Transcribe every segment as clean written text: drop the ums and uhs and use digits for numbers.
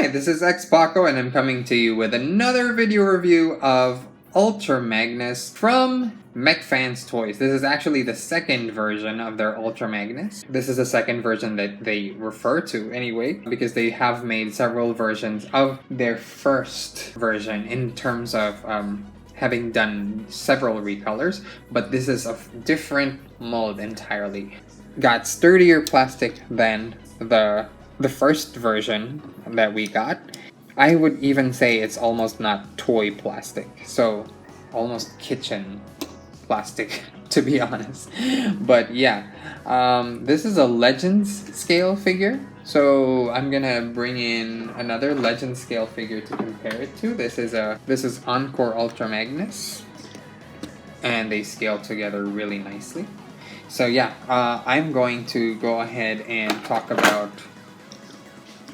Hi, this is Xpaco and I'm coming to you with another video review of Ultra Magnus from Mech Fans Toys. This is actually the second version of their Ultra Magnus. This is the second version that they refer to anyway, because they have made several versions of their first version in terms of having done several recolors, but this is a different mold entirely. Got sturdier plastic than the first version that we got. I would even say it's almost not toy plastic, so almost kitchen plastic to be honest. But yeah, this is a Legends scale figure, so I'm gonna bring in another Legends scale figure to compare it to. This is Encore Ultra Magnus, and they scale together really nicely. So yeah, I'm going to go ahead and talk about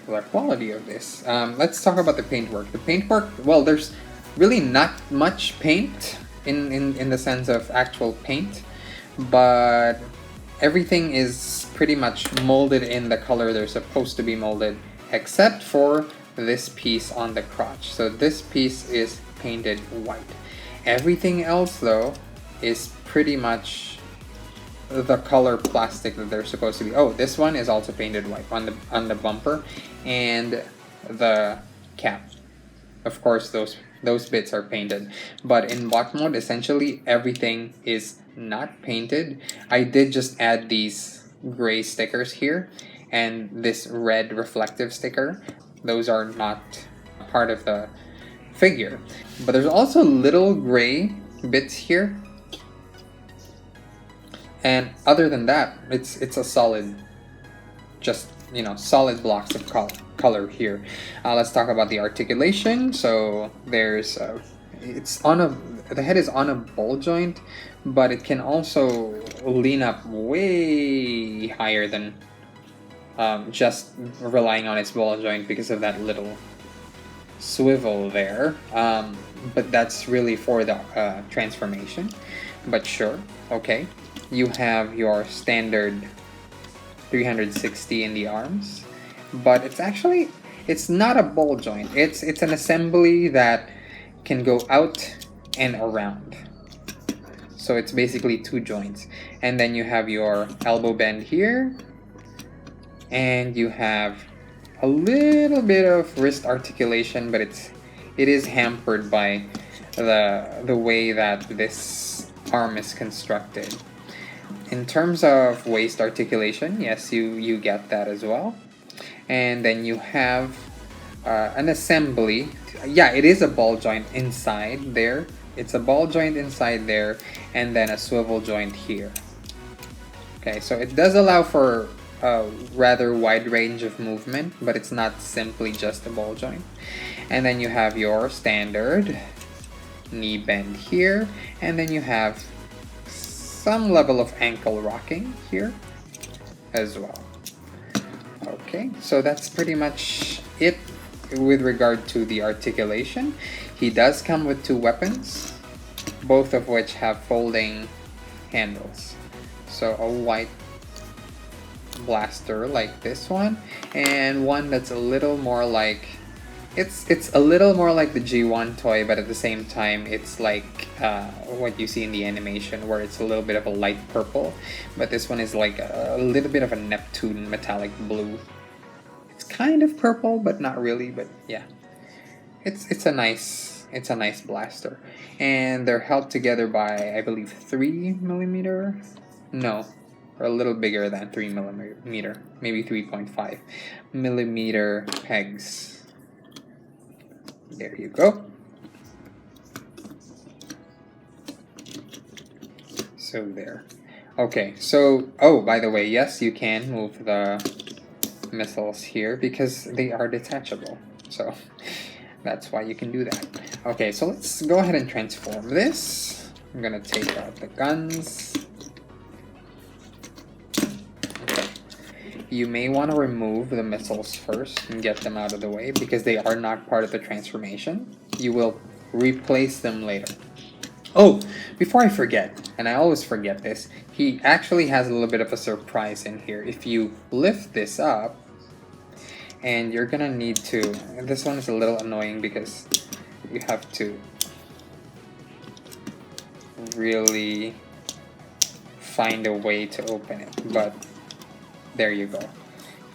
the quality of this. Let's talk about the paintwork. The paintwork, well, there's really not much paint in the sense of actual paint, but everything is pretty much molded in the color they're supposed to be molded, except for this piece on the crotch. So this piece is painted white. Everything else though is pretty much the color plastic that they're supposed to be. Oh, this one is also painted white on the bumper and the cap. Of course, those bits are painted, but in bot mode, essentially everything is not painted. I did just add these gray stickers here and this red reflective sticker. Those are not part of the figure, but there's also little gray bits here. And other than that, it's a solid, just, you know, solid blocks of color here. Let's talk about the articulation. So there's the head is on a ball joint, but it can also lean up way higher than just relying on its ball joint because of that little swivel there. But that's really for the transformation. But sure, okay. You have your standard 360 in the arms, but it's not a ball joint. It's an assembly that can go out and around. So it's basically two joints. And then you have your elbow bend here, and you have a little bit of wrist articulation, but it is hampered by the way that this arm is constructed. In terms of waist articulation, yes, you get that as well. And then you have an assembly. Yeah, it is a ball joint inside there. It's a ball joint inside there, and then a swivel joint here. Okay, so it does allow for a rather wide range of movement, but it's not simply just a ball joint. And then you have your standard knee bend here, and then you have some level of ankle rocking here as well. Okay, so that's pretty much it with regard to the articulation. He does come with two weapons, both of which have folding handles. So a white blaster like this one, and one that's a little more like, it's a little more like the G1 toy, but at the same time it's like what you see in the animation, where it's a little bit of a light purple, but this one is like a little bit of a Neptune metallic blue. It's kind of purple, but not really. But yeah, it's a nice blaster, and they're held together by, I believe, 3mm. No, or a little bigger than 3mm, maybe 3.5mm pegs. There you go. So there. Okay, so, oh, by the way, yes, you can move the missiles here because they are detachable. So that's why you can do that. Okay, so let's go ahead and transform this. I'm gonna take out the guns. Okay. You may want to remove the missiles first and get them out of the way because they are not part of the transformation. You will replace them later. Oh, before I forget, and I always forget this, he actually has a little bit of a surprise in here. If you lift this up And you're gonna need to, this one is a little annoying because you have to really find a way to open it, but there you go.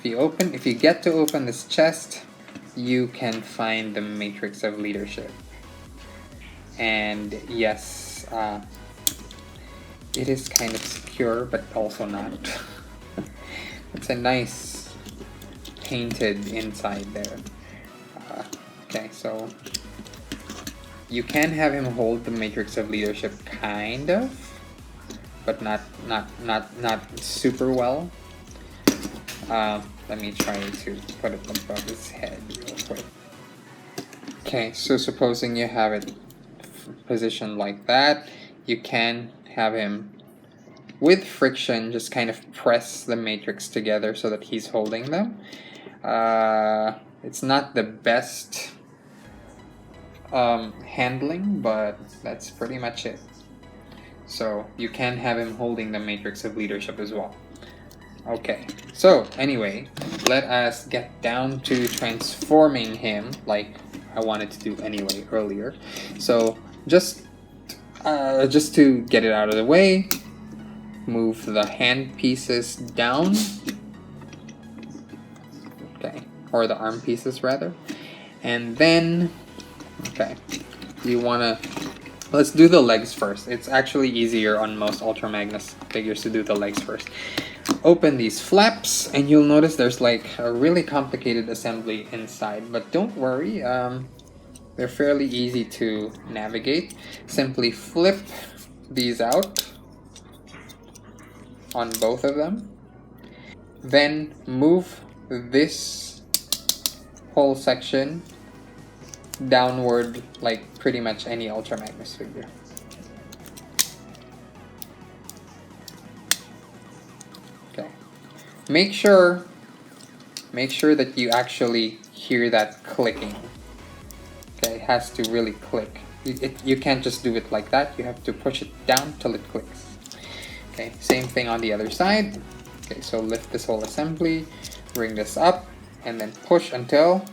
If you get to open this chest, you can find the matrix of leadership. And yes, it is kind of secure, but also not. It's a nice painted inside there. Okay, so you can have him hold the matrix of leadership, kind of, but not super well. Let me try to put it above his head real quick. Okay, so supposing you have it positioned like that, you can have him with friction just kind of press the matrix together so that he's holding them. It's not the best handling, but that's pretty much it. So you can have him holding the matrix of leadership as well. Okay, so anyway, let us get down to transforming him like I wanted to do anyway earlier. So just to get it out of the way, move the hand pieces down. Okay, or the arm pieces rather. And then, okay, you wanna, let's do the legs first. It's actually easier on most Ultra Magnus figures to do the legs first. Open these flaps and you'll notice there's like a really complicated assembly inside, but don't worry, they're fairly easy to navigate. Simply flip these out on both of them, then move this whole section downward like pretty much any Ultra Magnus figure. Okay, make sure that you actually hear that clicking. Okay, it has to really click. You can't just do it like that. You have to push it down till it clicks. Okay, same thing on the other side. Okay, so lift this whole assembly, bring this up, and then push until,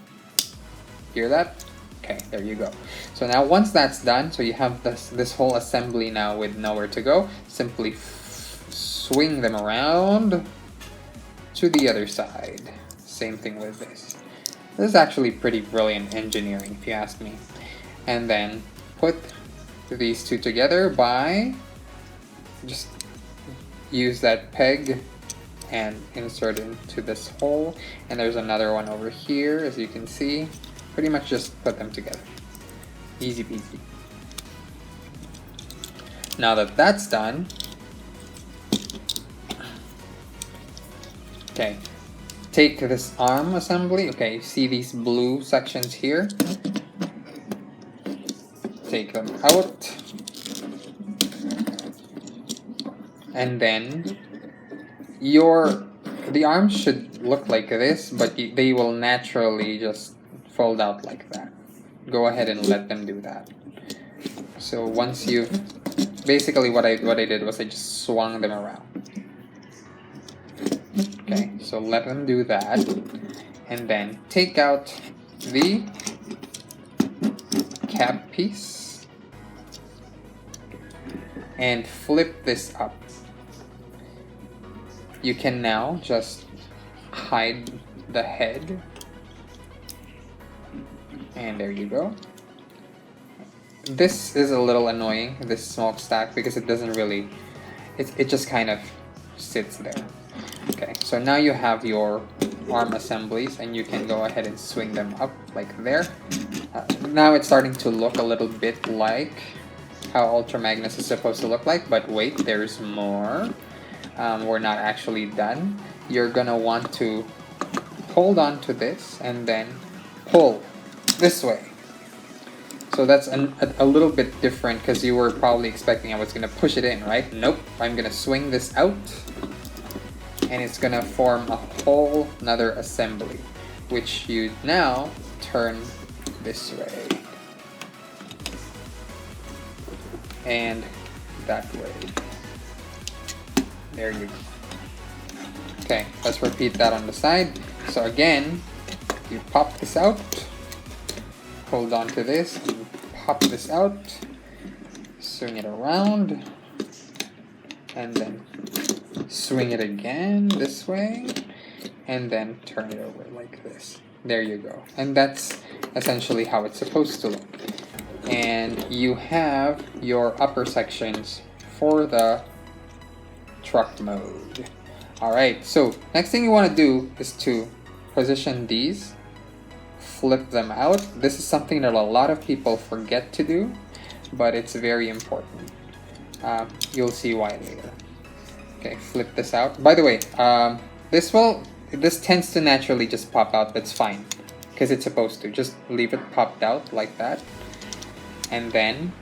hear that? Okay, there you go. So now once that's done, so you have this whole assembly now with nowhere to go, simply swing them around to the other side. Same thing with this. This is actually pretty brilliant engineering, if you ask me. And then put these two together by just use that peg and insert into this hole. And there's another one over here, as you can see. Pretty much just put them together. Easy peasy. Now that that's done, okay, take this arm assembly. Okay, see these blue sections here? Take them out. And then the arms should look like this, but they will naturally just fold out like that. Go ahead and let them do that. So once you've, basically what I did was I just swung them around. Okay, so let them do that, and then take out the cap piece and flip this up. You can now just hide the head, and there you go. This is a little annoying, this smokestack, because it doesn't really, it just kind of sits there. Okay, so now you have your arm assemblies, and you can go ahead and swing them up like there. Now it's starting to look a little bit like how Ultra Magnus is supposed to look like, but wait, there's more. We're not actually done. You're gonna want to hold on to this and then pull this way. So that's a little bit different, because you were probably expecting I was gonna push it in, right? Nope, I'm gonna swing this out, and it's gonna form a whole another assembly, which you now turn this way and that way. There you go. Okay, let's repeat that on the side. So again, You pop this out, hold on to this, and pop this out, swing it around, and then swing it again this way, and then turn it over like this. There you go. And that's essentially how it's supposed to look. And you have your upper sections for the truck mode. Alright, so next thing you want to do is to position these, flip them out. This is something that a lot of people forget to do, but it's very important. You'll see why later. Okay, flip this out. By the way, this tends to naturally just pop out. That's fine, because it's supposed to. Just leave it popped out like that. And then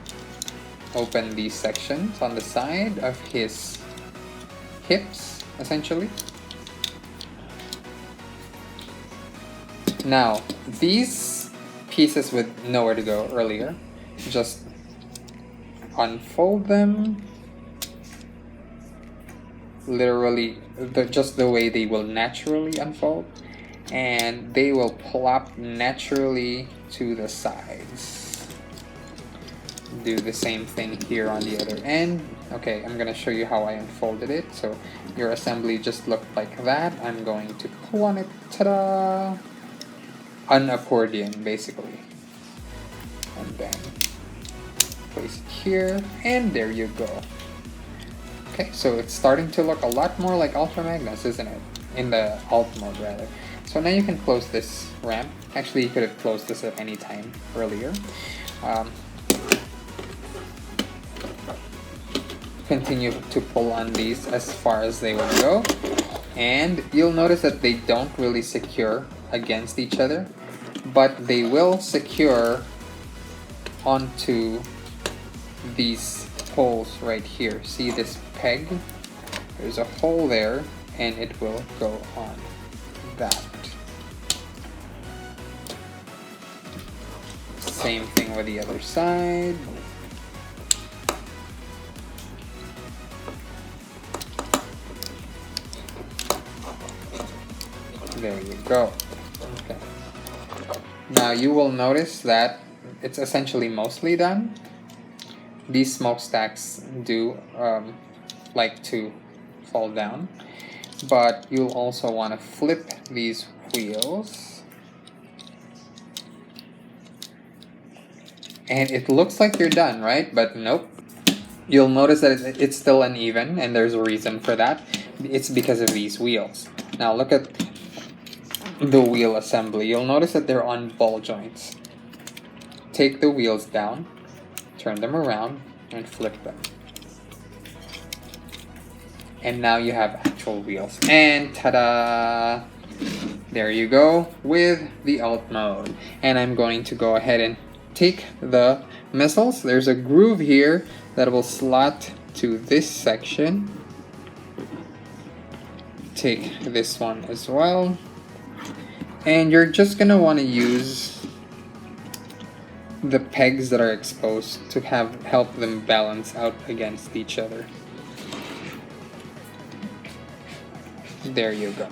open these sections on the side of his hips, essentially. Now, these pieces with nowhere to go earlier, just unfold them. Literally, just the way they will naturally unfold. And they will plop naturally to the sides. Do the same thing here on the other end. Okay, I'm gonna show you how I unfolded it. So your assembly just looked like that. I'm going to pull on it. Ta-da! An accordion, basically. And then place it here, and there you go. Okay, so it's starting to look a lot more like Ultra Magnus, isn't it? In the alt mode, rather. So now you can close this ramp. Actually, you could have closed this at any time earlier. Continue to pull on these as far as they will go, and you'll notice that they don't really secure against each other, but they will secure onto these holes right here. See this peg? There's a hole there, and it will go on that. Same thing with the other side. There you go. Okay. Now you will notice that it's essentially mostly done. These smokestacks do like to fall down, but you'll also want to flip these wheels. And it looks like you're done, right? But nope. You'll notice that it's still uneven, and there's a reason for that. It's because of these wheels. Now look at the wheel assembly. You'll notice that they're on ball joints. Take the wheels down, turn them around, and flip them. And now you have actual wheels. And ta-da! There you go with the alt mode. And I'm going to go ahead and take the missiles. There's a groove here that will slot to this section. Take this one as well. And you're just gonna want to use the pegs that are exposed to help them balance out against each other. There you go.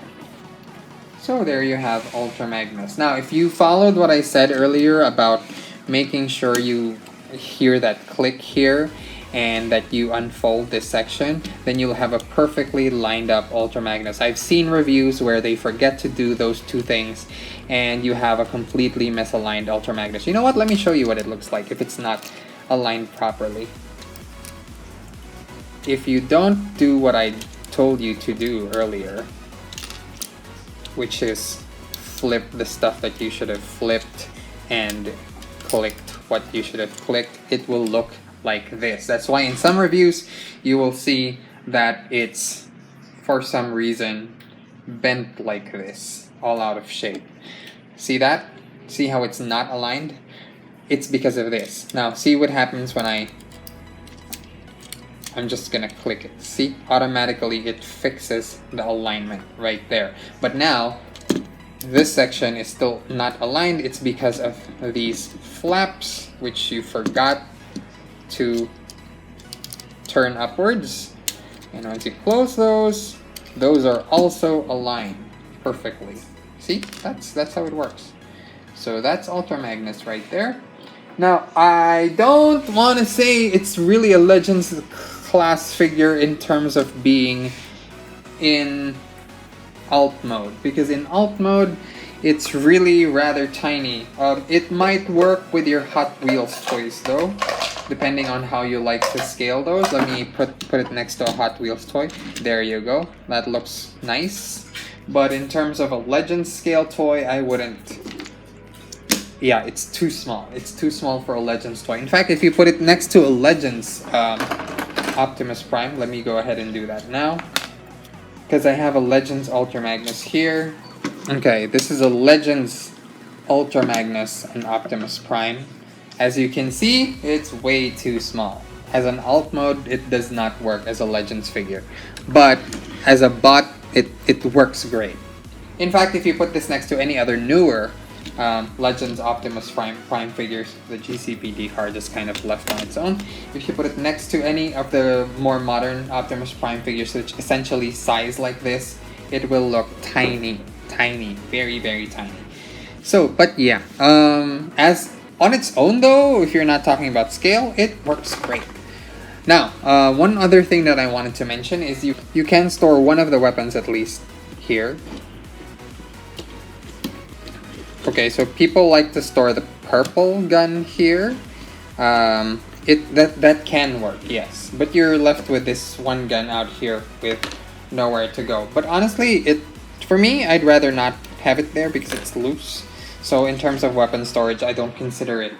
So there you have Ultra Magnus. Now, if you followed what I said earlier about making sure you hear that click here and that you unfold this section, then you'll have a perfectly lined up Ultra Magnus. I've seen reviews where they forget to do those two things and you have a completely misaligned Ultra Magnus. You know what? Let me show you what it looks like if it's not aligned properly. If you don't do what I told you to do earlier, which is flip the stuff that you should have flipped and clicked what you should have clicked, it will look like this. That's why in some reviews you will see that it's for some reason bent like this, all out of shape. See that? See how it's not aligned? It's because of this. Now see what happens when I'm just gonna click it. See, automatically it fixes the alignment right there. But now this section is still not aligned. It's because of these flaps, which you forgot to turn upwards. And once you close those are also aligned perfectly. See, that's how it works. So that's Ultra Magnus right there. Now, I don't want to say it's really a Legends class figure in terms of being in alt mode, because in alt mode it's really rather tiny. It might work with your Hot Wheels toys though, depending on how you like to scale those. Let me put it next to a Hot Wheels toy. There you go. That looks nice. But in terms of a Legends scale toy, I wouldn't. Yeah, it's too small. It's too small for a Legends toy. In fact, if you put it next to a Legends Optimus Prime, let me go ahead and do that now, because I have a Legends Ultra Magnus here. Okay, this is a Legends Ultra Magnus and Optimus Prime. As you can see, it's way too small. As an alt mode, it does not work as a Legends figure. But as a bot, it works great. In fact, if you put this next to any other newer Legends Optimus Prime figures, the GCPD card is kind of left on its own. If you put it next to any of the more modern Optimus Prime figures, which essentially size like this, it will look tiny, very, very tiny. So, but yeah, as on its own though, if you're not talking about scale, it works great. Now, one other thing that I wanted to mention is you can store one of the weapons at least here. Okay, so people like to store the purple gun here. That can work, yes. But you're left with this one gun out here with nowhere to go. But honestly, for me, I'd rather not have it there because it's loose. So in terms of weapon storage, I don't consider it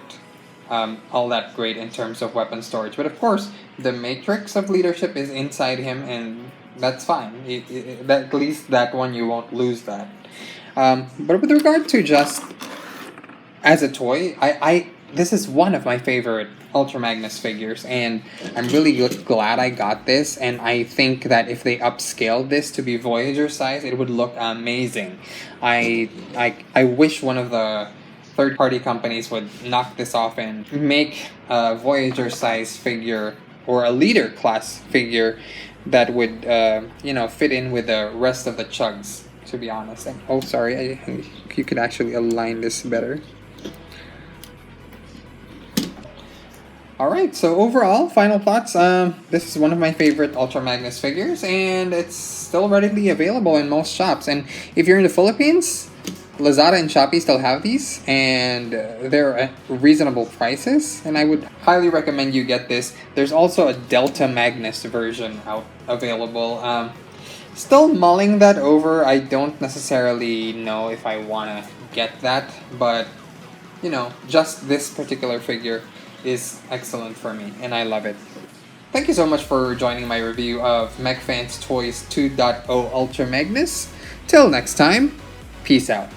all that great in terms of weapon storage. But of course, the matrix of leadership is inside him, and that's fine. At least that one, you won't lose that. But with regard to just as a toy, this is one of my favorite Ultra Magnus figures, and I'm really glad I got this, and I think that if they upscaled this to be Voyager size, it would look amazing. I wish one of the third-party companies would knock this off and make a Voyager size figure or a leader class figure that would fit in with the rest of the chugs, to be honest. And oh, sorry, you could actually align this better. Alright, so overall, final thoughts. This is one of my favorite Ultra Magnus figures, and it's still readily available in most shops. And if you're in the Philippines, Lazada and Shopee still have these, and they're at reasonable prices, and I would highly recommend you get this. There's also a Delta Magnus version available. Still mulling that over. I don't necessarily know if I want to get that, but just this particular figure is excellent for me, and I love it. Thank you so much for joining my review of Mech Fans Toys 2.0 Ultra Magnus. Till next time, peace out.